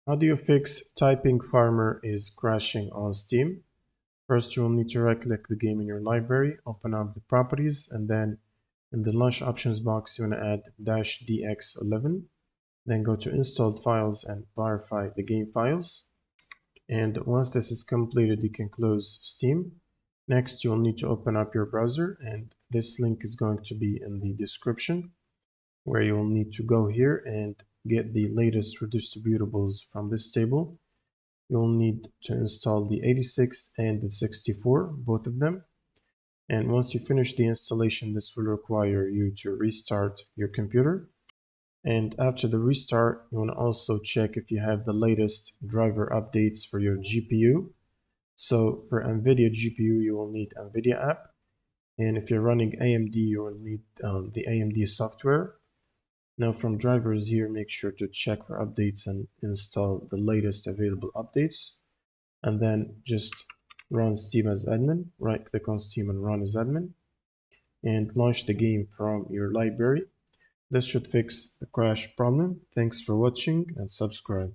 How do you fix Typing Farmer is crashing on Steam? First, you will need to right-click the game in your library, open up the properties, and then in the launch options box, you want to add -dx11. Then go to installed files and verify the game files. And once this is completed, you can close Steam. Next, you'll need to open up your browser, and this link is going to be in the description, where you'll need to go here and get the latest redistributables from this table. You'll need to install the 86 and the 64, both of them. And once you finish the installation, this will require you to restart your computer. And after the restart, you want to also check if you have the latest driver updates for your GPU. So for NVIDIA GPU, you will need NVIDIA app. And if you're running AMD, you will need the AMD software. Now from drivers here, make sure to check for updates and install the latest available updates. And then just run Steam as admin, right click on Steam and run as admin, and launch the game from your library. This should fix the crash problem. Thanks for watching and subscribe.